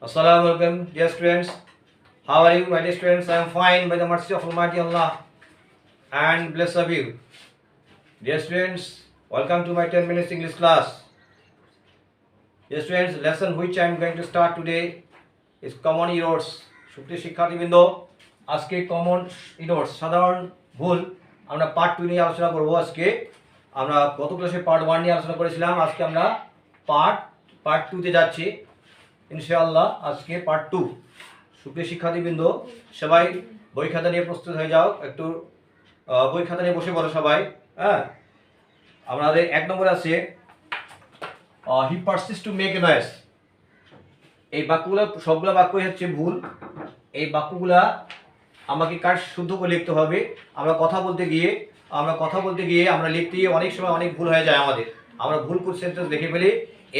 Assalamu alaikum, dear students. How are you, my dear students? I am fine by the mercy of Almighty Allah and bless of you. Dear students, welcome to my 10 minutes English class. Dear students, lesson which I am going to start today is common errors. সুপ্রিয় শিক্ষার্থীবৃন্দ, আজকে common errors সাধারণ ভুল আমরা part 2 নিয়ে আলোচনা করব। আজকে আমরা গত ক্লাসে পার্ট 1 নিয়ে আলোচনা করেছিলাম, আজকে আমরা পার্ট 2 তে যাচ্ছি ইনশাআল্লাহ। আজকে পার্ট 2। সুপ্রিয় শিক্ষার্থীবৃন্দ, সবাই বই খাতা নিয়ে প্রস্তুত হয়ে যাও, একটু বই খাতা নিয়ে বসে পড়ো সবাই। হ্যাঁ, আমাদের 1 নম্বরে আছে he persist to make a noise. এই বাক্যগুলো সবগুলো বাক্যই হচ্ছে ভুল। এই বাক্যগুলা আমাকে কার শুদ্ধ করে লিখতে হবে। আমরা কথা বলতে গিয়ে আমরা লিখতে গিয়ে অনেক সময় অনেক ভুল হয়ে যায় আমাদের। আমরা ভুল সেন্টেন্স দেখে ফেলি।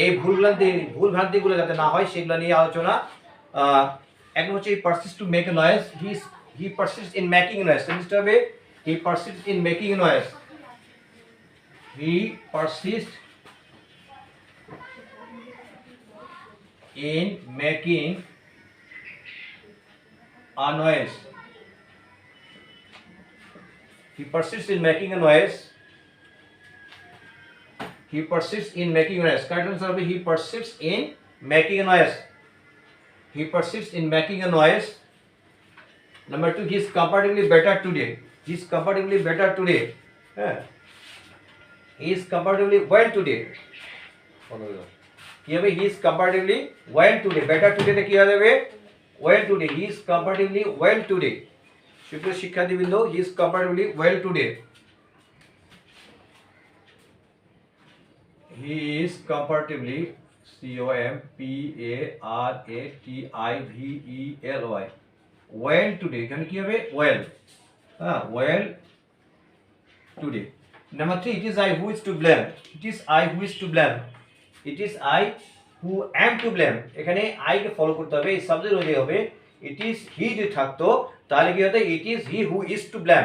এই ভুল ভ্রান্তিগুলো যাতে না হয় সেগুলো নিয়ে আলোচনা। এখন হচ্ছে persist to make a noise. He persist in making a noise. সেন্টেন্সটা হবে he persist in making a noise. He persist in making a noise. He persists in making a noise. He persists in making a noise. Correct answer will be he persists in making a noise. He persists in making a noise. Number 2, he is comparatively better today. He is comparatively better today. He is comparatively well today. কি হবে? He is comparatively well today. Better টুডেতে কি হয়ে যাবে? Well today. He is comparatively well today. সুপ্রিয় শিক্ষার্থীবৃন্দ, he is comparatively well today. He is comparatively COMPARATIVELY well today. এখানে কি হবে? ওয়েল। হ্যাঁ, well today. Number 3, it is I who is to blame. It is I who is to blame. It is I who am to blame. এখানে I কে follow করতে হবে, এই subject অনুযায়ী হবে। ইট ইজ হি যদি থাকতো তাহলে কি হতো? It is he who is to blame.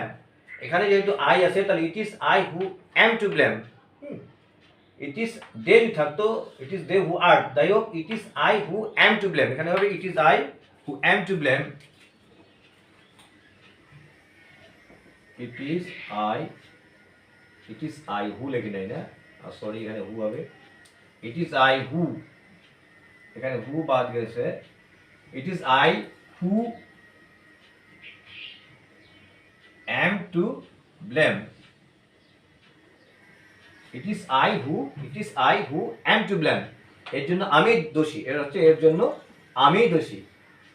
এখানে যেহেতু আই আছে তাহলে it is I who am to blame. It is they যদি থাকতো it is they who are. যাই হোক, it is I who am to blame. এখানে হবে it is I who am to blame. It is I who লেখি নাই না, sorry, এখানে হু হবে। ইট ইজ আই হু, এখানে হু বাদ গেছে। It is I who am to blame. It is I who am to blame. এর জন্য আমি দোষী। এর জন্য আমি দোষী।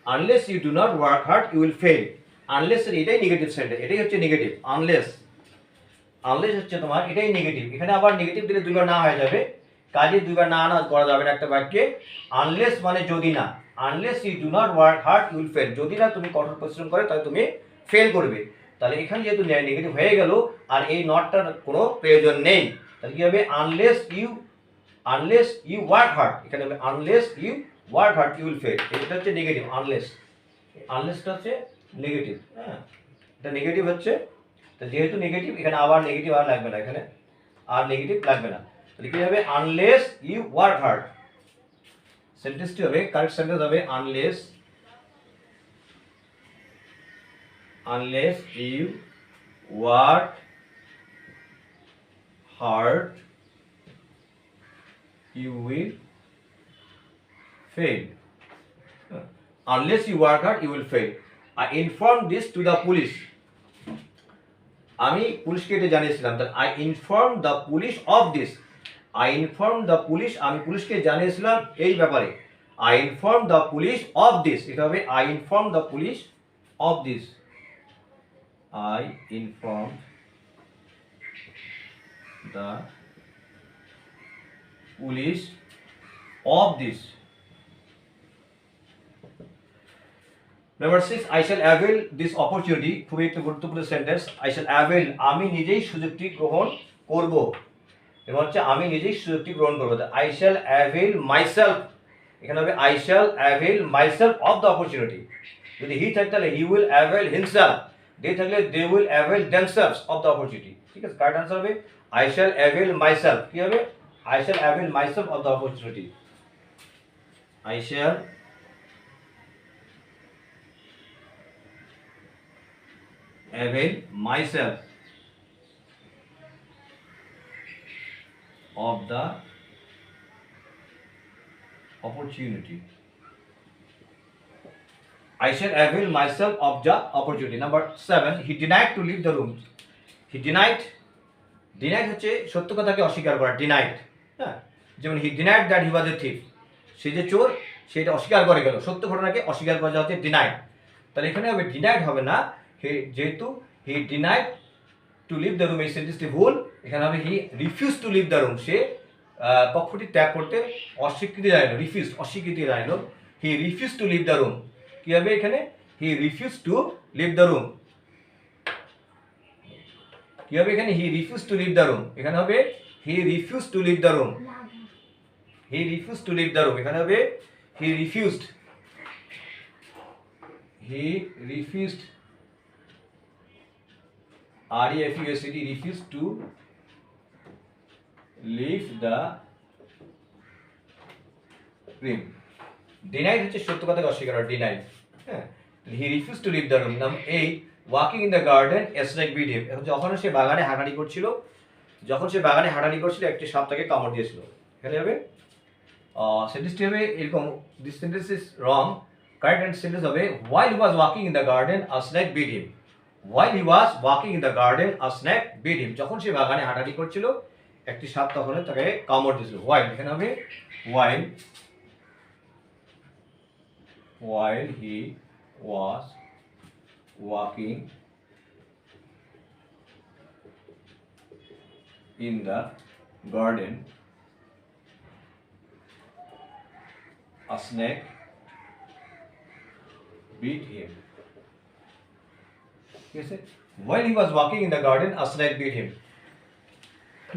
Unless you do not work hard you will fail. Unless এটাই নেগেটিভ সেন্টেন্স, এটাই হচ্ছে নেগেটিভ। আনলেস হচ্ছে তোমার এটাই নেগেটিভ। এখানে আবার নেগেটিভ দিলে দুইবার না হয়ে যাবে, কাজে দুইবার না করা যাবে না একটা বাক্যে। আনলেস মানে যদি না। Unless you do not work hard you will fail. যদি না তুমি কঠোর পরিশ্রম করে তাহলে তুমি ফেল করবে। তাহলে এখানে যেহেতু নেগেটিভ হয়ে গেল আর এই নটটার কোনো প্রয়োজন নেই, তাহলে কি হবে? Unless you work hard. এখানে হবে unless you work hard you will fail. এটা হচ্ছে নেগেটিভ। আনলেসটা হচ্ছে নেগেটিভ। হ্যাঁ, এটা নেগেটিভ হচ্ছে। তো যেহেতু নেগেটিভ এখানে আবার নেগেটিভ আর লাগবে না, এখানে আর নেগেটিভ লাগবে না। তাহলে কি হবে? Unless you work hard. সেন্টেন্সটি হবে, কারেক্ট সেন্টেন্স হবে unless you work hard you will fail. Unless you work hard you will fail. I inform this to the police. আমি পুলিশকে এটা জানিয়েছিলাম। I inform the police of this. I inform the police, আমি পুলিশকে জানিয়েছিলাম এই ব্যাপারে। I inform the police of this. এটা হবে I inform the police of this. I inform the police of this. Number 6, I shall avail this opportunity. খুবই একটা গুরুত্বপূর্ণ সেন্টেন্স। I shall avail, আমি নিজেই সুযোগটি গ্রহণ করব। এবং হচ্ছে আমি নিজেই সুযোগটি গ্রহণ করব। I shall avail myself, এখানে হবে I shall avail myself of the opportunity. যদি হি থাকে তাহলে he will avail himself, they থাকলে they will avail themselves of the opportunity। ঠিক আছে, কারেক্ট আনসার হবে I shall avail myself। কি হবে? I shall avail myself of the opportunity. I shall avail myself of the opportunity. I shall avail myself of the opportunity. Number 7, he denied to leave the room. He denied হচ্ছে সত্য কথাকে অস্বীকার করা, denied. হ্যাঁ, যেমন he denied that he was a thief, সে যে চোর সেটা অস্বীকার করে গেল, সত্য ঘটনাকে অস্বীকার করা হচ্ছে ডিনাইড। তাহলে এখানে হবে ডিনাইড হবে না, যেহেতু he denied to leave the room, এই সেন্টেন্সটি ভুল। এখানে হবে he refuse to leave the room, সে কক্ষটি ত্যাগ করতে অস্বীকৃতি জানালো, রিফিউজ অস্বীকৃতি জানালো। He refuse to leave the room, কি হবে এখানে? He refuse to leave the room. কি হবে এখানে? He refuse to leave the room, এখানে হবে he refuse to leave the room. He refuse to leave the room, এখানে হবে হি refused. He refused, REFUSED, refuse to leave the room. Denied হচ্ছে সত্য কথাকে অস্বীকার করা, ডিনাইড। হ্যাঁ, he refuse to leave the room. Number 8, walking in the garden a snake bit him. যখন সে বাগানে হাঁটাহাঁটি করছিল, একটি সাপ তাকে কামড় দিয়েছিল। এখানে হবে সেন্টেন্সটি হবে এরকম, this sentence is wrong. Correct sentence হবে while he was walking in the garden a snake bit him. while he was walking in the garden a snake bit him, যখন সে বাগানে হাঁটাহাঁটি করছিল একটি সাপ তখন তাকে কামড় দিয়েছিল। while, এখানে হবে while he was walking in the garden a snake bit him. Yes, while he was walking in the garden a snake bit him.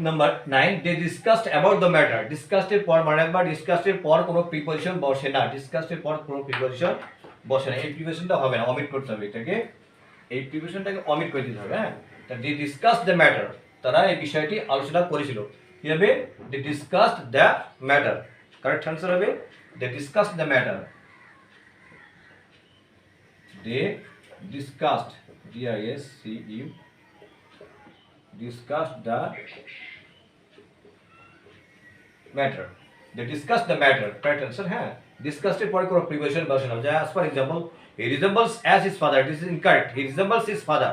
Number 9, they discussed about the matter. Discussed এর পর মানে একবার discussed এর পর কোনো preposition বসে না, discussed এর পর কোনো প্রিপোজিশন বসে না, এই প্রিপোজিশনটা হবে না, অমিট করতে হবে এটাকে, এই প্রিপোজিশনটাকে অমিট করে দিতে হবে। হ্যাঁ, they discussed the matter, তারা এই বিষয়টি আলোচনা করেছিল। কি হবে? they discussed the matter, correct answer হবে they discussed the matter. they discussed, DISCU, discussed the matter. they discussed the matter, correct answer. হ্যাঁ, discussed এর পরে কোনো প্রিপোজিশন বসে না। as for example, he resembles as his father, this is incorrect, he resembles his father।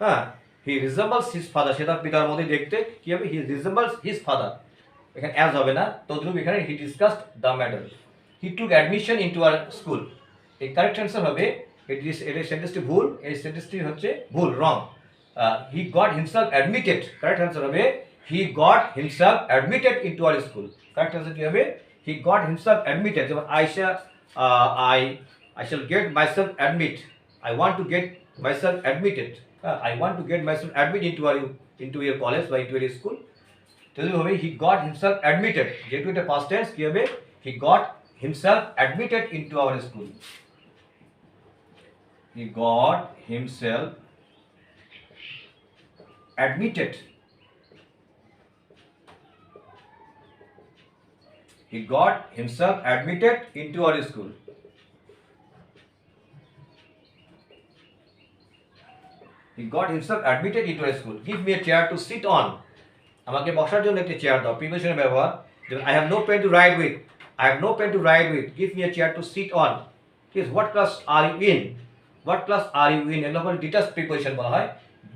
হ্যাঁ, he resembles his father, সে তার পিতার মতোই দেখতে। কি হবে? he resembles his father, এখানে as হবে না, তদ্রূপ এখানে he discussed the matter. he took admission into our school, এই কারেক্ট অ্যান্সার হবে, এটা সেন্টেন্সটি ভুল, এই সেন্টেন্সটি হচ্ছে ভুল, রং। he got himself admitted, correct answer হবে he got himself admitted into our school, correct answer কি হবে? he got himself admitted। যেমন I shall get myself admit, I want to get myself admitted, I want to get myself admitted into your college বা into your school, তাহলে হবে he got himself admitted, যেহেতু এটা past tense কি হবে? he got himself admitted into our school, he got himself admitted, he got himself admitted into our school. he got himself admitted into our school. give me a chair to sit on, আমাকে বসার জন্য একটি chair দাও, প্রিপোজিশনের ব্যবহার। যেমন I have no pen to write with, I have no pen to write with, give me a chair to sit on. Yes, what class are you in, what class are you in, এগুলো বলে detach preposition বলা হয়।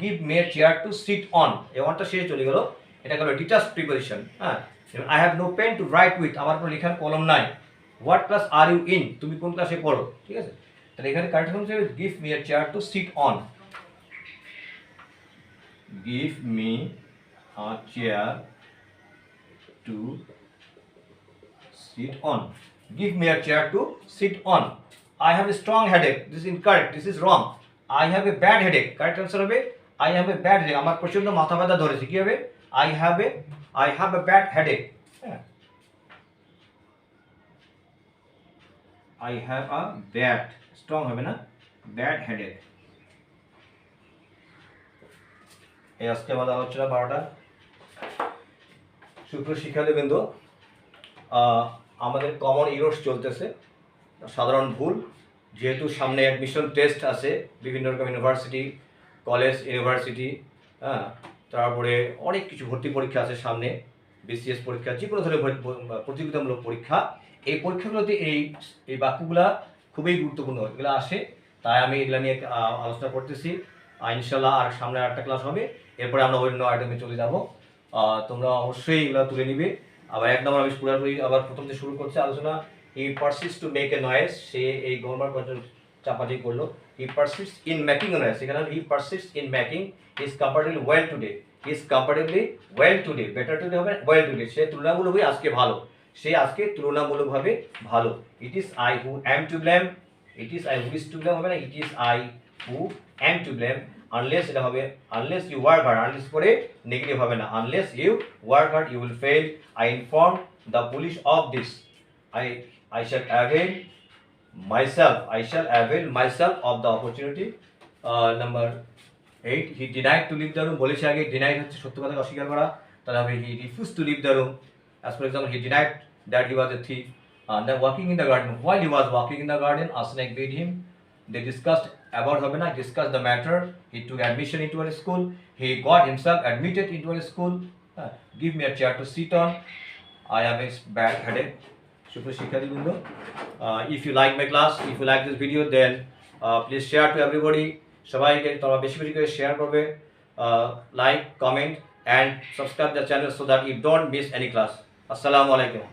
give me a chair to sit on, এই ওয়ানটা শেষে চলে গেল, এটা হলো ডিটাচ প্রিপোজিশন। হ্যাঁ, I have no pen to write with, আমার কোনো লেখার কলম নাই। what class are you in, তুমি কোন ক্লাসে পড়ো, ঠিক আছে? তাহলে এখানে কারেক্ট হচ্ছে give me a chair to sit on, give me a chair to sit on, give me a chair to sit on. I have a strong headache, this is incorrect, this is wrong. I have a bad headache, correct answer হবে I have a bad headache, আমার প্রচন্ড মাথা ব্যথা ধরেছে। কি হবে? I have a bad headache, I have a bad, strong হবে না, bad headache। এই আজকে আমাদের আলোচনা 12টা। সুপ্রিয় শিক্ষার্থীবৃন্দ, আমাদের কমন ইরোর্স চলতেছে, সাধারণ ভুল, যেহেতু সামনে অ্যাডমিশন টেস্ট আছে বিভিন্ন রকম ইউনিভার্সিটি কলেজ ইউনিভার্সিটি, হ্যাঁ, তারপরে অনেক কিছু ভর্তি পরীক্ষা আছে সামনে, বিসিএস পরীক্ষা, যে কোনো ধরনের প্রতিযোগিতামূলক পরীক্ষা। এই পরীক্ষাগুলোতে এই বাক্যগুলা খুবই গুরুত্বপূর্ণ, এগুলো আসে, তাই আমি এগুলো নিয়ে আলোচনা করতেছি। ইনশাল্লাহ আর সামনে আরেকটা ক্লাস হবে, এরপরে আমরা অন্য আইটেমে চলে যাব। তোমরা অবশ্যই এগুলো তুলে নিবে। আবার এক নম্বর আমি পুরোপুরি আবার প্রথম থেকে শুরু করছি আলোচনা। He persist to make a noise, সে এই গভর্নমেন্ট কন্ট্রোল চাপাটি করলো। He persist in making a noise, সেখানে he persist in making is comparatively well today, is comparatively well today, better today হবে ওয়েল টুডে, সে তুলনামূলকভাবে আজকে ভালো, সে আজকে তুলনামূলকভাবে ভালো। It is I who am to blame, it is I who is to blame হবে না, it is I who am to blame. Unless এটা হবে unless you work hard, unless পরে নেগেটিভ হবে না, unless you work hard you will fail. I inform the police of this, I shall avail myself of the opportunity. Number 8, he denied to leave the room, বলেছে আগে denied হচ্ছে সত্য কথা অস্বীকার করা, তাহলে হবে he refused to leave the room. As for example, he denied that he was a thief. Then walking in the garden, while he was walking in the garden, a snake bit him. They discussed about হবে না, discussed the matter. He took admission into a school. He got himself admitted into a school. Give me a chair to sit on. I have a bad headache. সুপ্রিয় শিক্ষার্থীবৃন্দ, if you like my class, if you like this video, then please share to everybody. সবাইকে তোমরা বেশি বেশি করে share করবে, like, comment and subscribe the channel so that you don't miss any class. আসসালামু আলাইকুম।